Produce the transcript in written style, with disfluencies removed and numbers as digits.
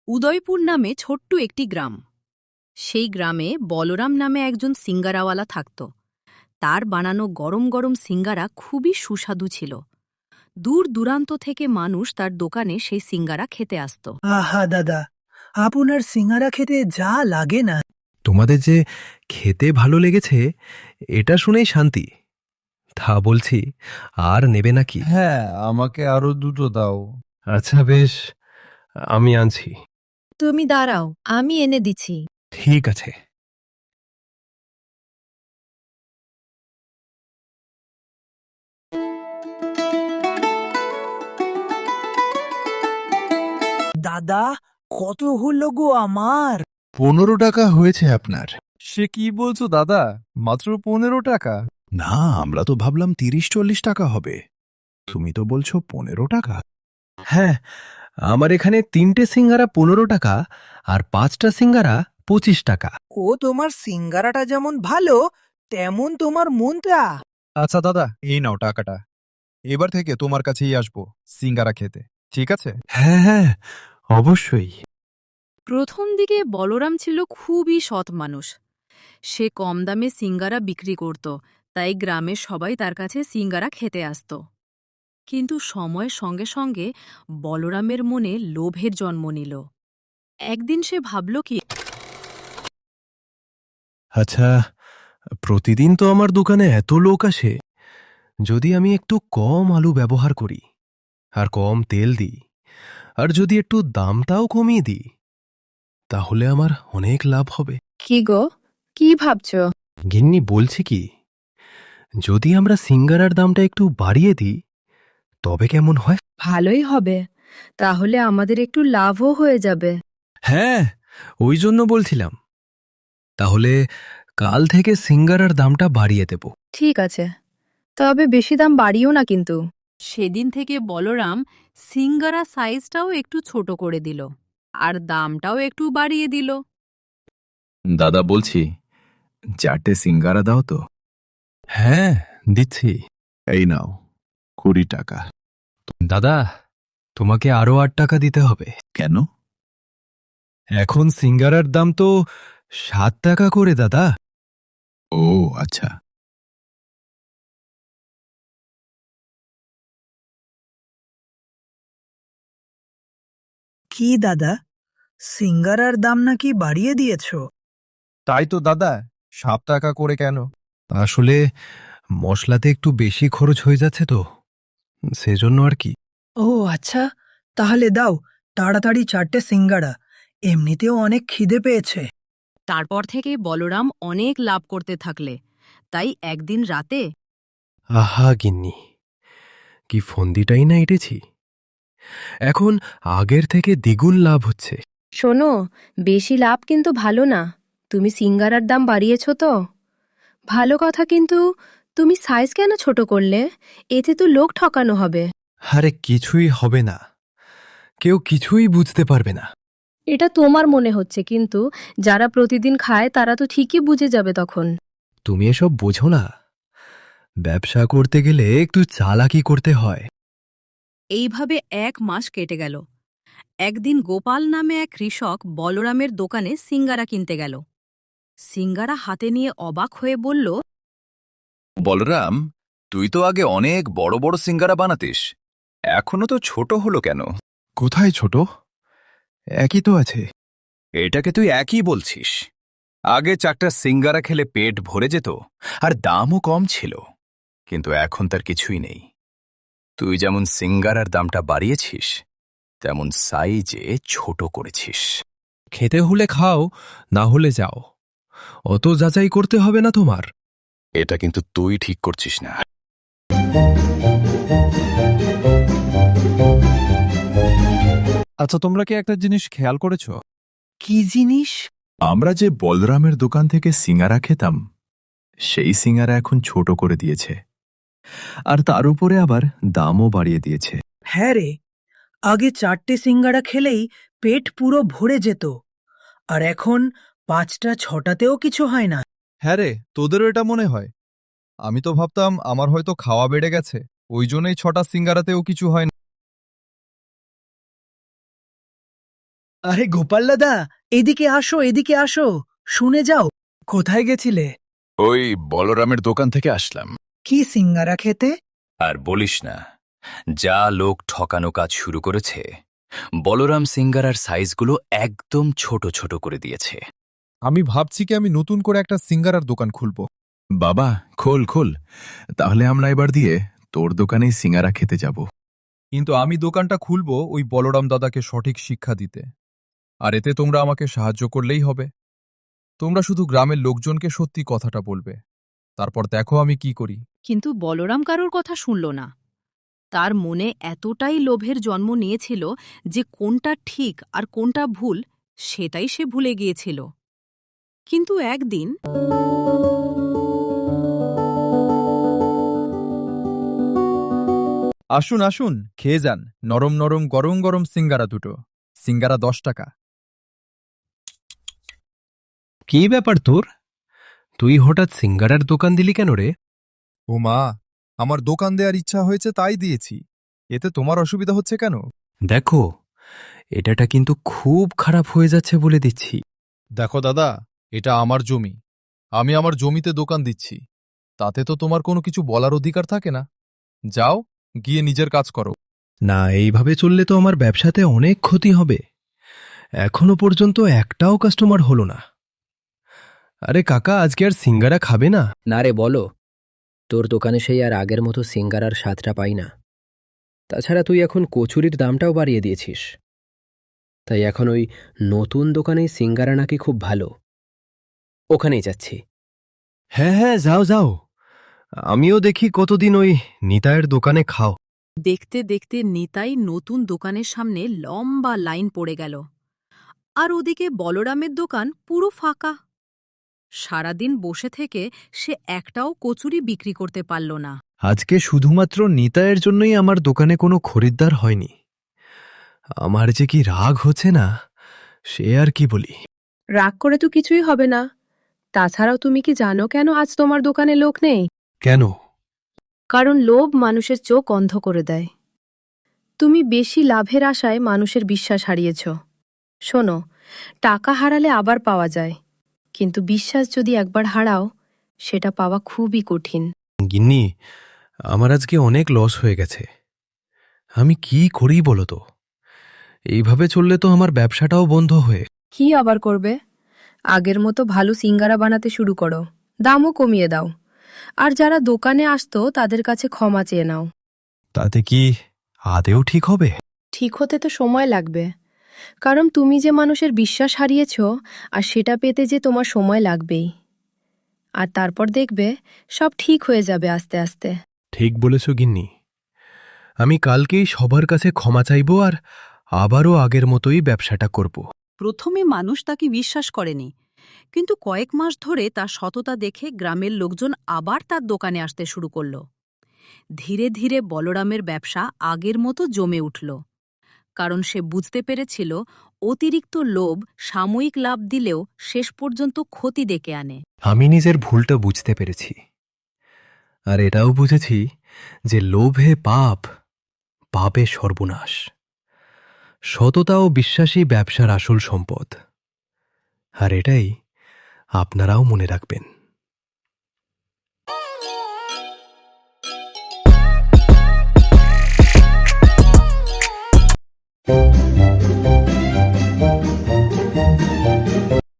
উদয়পুর নামে ছোট্ট একটি গ্রাম। সেই গ্রামে বলরাম নামে একজন সিঙ্গারাওয়ালা থাকত। তার বানানো গরম গরম সিঙ্গারা খুবই সুস্বাদু ছিল। দূর দূরান্ত থেকে মানুষ তার দোকানে সেই সিঙ্গারা খেতে আসত। আহা দাদা, আপনার সিঙ্গারা খেতে যা লাগে না। তোমাদের যে খেতে ভালো লেগেছে এটা শুনেই শান্তি। তা বলছি, আর নেবে নাকি? হ্যাঁ, আমাকে আরো দুটো দাও। আচ্ছা বেশ, আমি আনছি। তুমি দাঁড়াও, আমি এনে দিচ্ছি। ঠিক আছে। দাদা, কত হলো গো আমার? 15 টাকা হয়েছে আপনার। সে কি বলছো দাদা, মাত্র 15 টাকা? না, আমরা তো ভাবলাম 30-40 টাকা হবে। তুমি তো বলছো 15 টাকা। হ্যাঁ, আমার এখানে 3টে সিঙ্গারা 15 টাকা আর 5টা সিঙ্গারা 25 টাকা। ও, তোমার সিঙ্গারাটা যেমন ভালো তেমন তোমার মনটা। আচ্ছা দাদা, এই নাও টাকাটা। এবার থেকে তোমার কাছেই আসবো সিঙ্গারা খেতে, ঠিক আছে? হ্যাঁ হ্যাঁ, অবশ্যই। প্রথম দিকে বলরাম ছিল খুবই সৎ মানুষ। সে কম দামে সিঙ্গারা বিক্রি করত, তাই গ্রামের সবাই তার কাছে সিঙ্গারা খেতে আসত। কিন্তু সময়ের সঙ্গে সঙ্গে বলরামের মনে লোভের জন্ম নিল। একদিন সে ভাবল কি, আচ্ছা, প্রতিদিন তো আমার দোকানে এত লোক আসে, যদি আমি একটু কম আলু ব্যবহার করি আর কম তেল দিই, আর যদি একটু দামটাও কমিয়ে দিই, তাহলে আমার অনেক লাভ হবে। কি গো, কি ভাবছ? গিন্নি, বলছি কি, যদি আমরা সিঙ্গারার দামটা একটু বাড়িয়ে দিই তবে কেমন হয়? ভালোই হবে, তাহলে আমাদের একটু লাভও হয়ে যাবে। হ্যাঁ, ওই জন্য বলছিলাম। তাহলে কাল থেকে সিঙ্গারার দামটা বাড়িয়ে দেব। ঠিক আছে, তবে বেশি দাম বাড়িও না কিন্তু। সেদিন থেকে বলরাম সিঙ্গারা সাইজটাও একটু ছোট করে দিল, আর দামটাও একটু বাড়িয়ে দিল। দাদা, বলছি 4টে সিঙ্গারা দাও তো। হ্যাঁ, দিচ্ছি। এই নাও 20 টাকা। দাদা, তোমাকে আরো 8 টাকা দিতে হবে। কেন? এখন সিঙ্গারার দাম তো 7 টাকা করে দাদা। ও আচ্ছা। কি দাদা, সিঙ্গারার দাম নাকি বাড়িয়ে দিয়েছ? তাই তো দাদা, 7 টাকা করে কেন? আসলে মশলাতে একটু বেশি খরচ হয়ে যাচ্ছে তো, সেজন্য আর কি। ও আচ্ছা, তাহলে দাও তাড়াতাড়ি 4টে সিঙ্গারা, এমনিতেও অনেক খিদে পেয়েছে। তারপর থেকে বলরাম অনেক লাভ করতে থাকলে। তাই একদিন রাতে আহা গিন্নি, কি ফন্দিটাই না এঁটেছি। এখন আগের থেকে দ্বিগুণ লাভ হচ্ছে। শোনো, বেশি লাভ কিন্তু ভালো না। তুমি সিঙ্গারার দাম বাড়িয়েছ তো ভালো কথা, কিন্তু তুমি সাইজ কেন ছোট করলে? এতে তো লোক ঠকানো হবে। আরে কিছুই হবে না, কেউ কিছুই বুঝতে পারবে না। এটা তোমার মনে হচ্ছে, কিন্তু যারা প্রতিদিন খায় তারা তো ঠিকই বুঝে যাবে তখন। তুমি এসব বোঝো না, ব্যবসা করতে গেলে একটু চালাকি করতে হয়। এইভাবে 1 মাস কেটে গেল। একদিন গোপাল নামে এক কৃষক বলরামের দোকানে সিঙ্গারা কিনতে গেল। সিঙ্গারা হাতে নিয়ে অবাক হয়ে বলল, বলরাম, তুই তো আগে অনেক বড় বড় সিঙ্গারা বানাতিস, এখনো তো ছোট হলো কেন? কোথায় ছোট? একই তো আছে। এটাকে তুই একই বলছিস? আগে 4টা সিঙ্গারা খেলে পেট ভরে যেত, আর দামও কম ছিল, কিন্তু এখন তার কিছুই নেই। তুই যেমন সিঙ্গারার দামটা বাড়িয়েছিস, তেমন সাইজে ছোট করেছিস। খেতে হলে খাও, না হলে যাও, অত যাচাই করতে হবে না তোমার। এটা কিন্তু তুই ঠিক করছিস না। আচ্ছা, তোমরা কি একটা জিনিস খেয়াল করেছ? কি জিনিস? আমরা যে বলরামের দোকান থেকে সিঙ্গারা খেতাম, সেই সিঙ্গারা এখন ছোট করে দিয়েছে, আর তার উপরে আবার দামও বাড়িয়ে দিয়েছে। হ্যাঁ রে, আগে 4টে সিঙ্গারা খেলেই পেট পুরো ভরে যেত, আর এখন 5টা 6টাতেও কিছু হয় না। হ্যাঁ রে, তোদেরও এটা মনে হয়? আমি তো ভাবতাম আমার হয়তো খাওয়া বেড়ে গেছে, ওই জন্যই 6টা সিঙ্গারাতেও কিছু হয় না। আরে গোপাল দাদা, এদিকে আসো, এদিকে আসো, শুনে যাও। কোথায় গেছিলে? ওই বলরামের দোকান থেকে আসলাম। কি সিঙ্গারা খেতে? আর বলিস না, যা লোক ঠকানো কাজ শুরু করেছে। বলরাম সিঙ্গারার সাইজগুলো একদম ছোট ছোট করে দিয়েছে। আমি ভাবছি কি আমি নতুন করে একটা সিঙ্গারার দোকান খুলব। বাবা, খোল খোল, তাহলে আমরা এবার দিয়ে তোর দোকানেই সিঙ্গারা খেতে যাব। কিন্তু আমি দোকানটা খুলব ওই বলরাম দাদাকে সঠিক শিক্ষা দিতে। আর এতে তোমরা আমাকে সাহায্য করলেই হবে। তোমরা শুধু গ্রামের লোকজনকে সত্যি কথাটা বলবে, তারপর দেখো আমি কি করি। কিন্তু বলরাম কারোর কথা শুনল না। তার মনে এতটাই লোভের জন্ম নিয়েছিল যে কোনটা ঠিক আর কোনটা ভুল সেটাই সে ভুলে গিয়েছিল। কিন্তু একদিন আসুন আসুন, খেয়ে যান নরম নরম গরম গরম সিঙ্গারা দুটো। সিঙ্গারা 10 টাকা। কি ব্যাপার তোর? তুই হঠাৎ সিঙ্গারার দোকান দিলি কেন রে? ও মা, আমার দোকান দেওয়ার ইচ্ছা হয়েছে তাই দিয়েছি। এতে তোমার অসুবিধা হচ্ছে কেন? দেখো, এটাটা কিন্তু খুব খারাপ হয়ে যাচ্ছে বলে দিচ্ছি। দেখো দাদা, এটা আমার জমি। আমি আমার জমিতে দোকান দিচ্ছি। তাতে তো তোমার কোনো কিছু বলার অধিকার থাকে না। যাও, গিয়ে নিজের কাজ করো। না, এইভাবে চললে তো আমার ব্যবসাতে অনেক ক্ষতি হবে। এখনো পর্যন্ত একটাও কাস্টমার হলো না। আরে কাকা, আজকে আর সিঙ্গারা খাবে না? না রে, বলো। তোর দোকানে সেই আর আগের মতো সিঙ্গারার স্বাদটা পাই না। তাছাড়া তুই এখন কচুরির দামটাও বাড়িয়ে দিয়েছিস। তাই এখন ওই নতুন দোকানেই সিঙ্গারা নাকি খুব ভালো, ওখানেই যাচ্ছি। হ্যাঁ হ্যাঁ, যাও যাও। আমিও দেখি কতদিন ওই নিতাইয়ের দোকানে খাও। দেখতে দেখতে নিতাই নতুন দোকানের সামনে লম্বা লাইন পড়ে গেল। আর ওদিকে বলরামের দোকান পুরো ফাঁকা। সারাদিন বসে থেকে সে একটাও কচুরি বিক্রি করতে পারল না। আজকে শুধুমাত্র নিতাইয়ের জন্যই আমার দোকানে কোনো খরিদ্দার হয়নি। আমার যে কি রাগ হচ্ছে না, সে আর কি বলি। রাগ করে তো কিছুই হবে না। তাছাড়াও তুমি কি জানো কেন আজ তোমার দোকানে লোক নেই? কেন? কারণ লোভ মানুষের চোখ অন্ধ করে দেয়। তুমি বেশি লাভের আশায় মানুষের বিশ্বাস হারিয়েছ। শোনো, টাকা হারালে আবার পাওয়া যায়, কিন্তু বিশ্বাস যদি একবার হারাও সেটা পাওয়া খুবই কঠিন। গিন্নি, আমার আজকে অনেক লস হয়ে গেছে। আমি কি করি বলো তো? এইভাবে চললে তো আমার ব্যবসাটাও বন্ধ হয়ে। কি আবার করবে? আগের মতো ভালো সিঙ্গারা বানাতে শুরু করো, দামও কমিয়ে দাও, আর যারা দোকানে আসতো তাদের কাছে ক্ষমা চেয়ে নাও। তাতে কি আদেও ঠিক হবে? ঠিক হতে তো সময় লাগবে, কারণ তুমি যে মানুষের বিশ্বাস হারিয়েছ, আর সেটা পেতে যে তোমার সময় লাগবেই। আর তারপর দেখবে সব ঠিক হয়ে যাবে আস্তে আস্তে। ঠিক বলেছ গিন্নি। আমি কালকেই সবার কাছে ক্ষমা চাইব আর আবারও আগের মতোই ব্যবসাটা করব। প্রথমে মানুষ তাকে বিশ্বাস করেনি, কিন্তু কয়েক মাস ধরে তার সততা দেখে গ্রামের লোকজন আবার তার দোকানে আসতে শুরু করল। ধীরে ধীরে বলরামের ব্যবসা আগের মতো জমে উঠল, কারণ সে বুঝতে পেরেছিল অতিরিক্ত লোভ সাময়িক লাভ দিলেও শেষ পর্যন্ত ক্ষতি ডেকে আনে। আমি নিজের ভুলটা বুঝতে পেরেছি, আর এটাও বুঝেছি যে লোভে পাপ, পাপে সর্বনাশ। সততা ও বিশ্বাসী ব্যবসার আসল সম্পদ। আর এটাই আপনারাও মনে রাখবেন।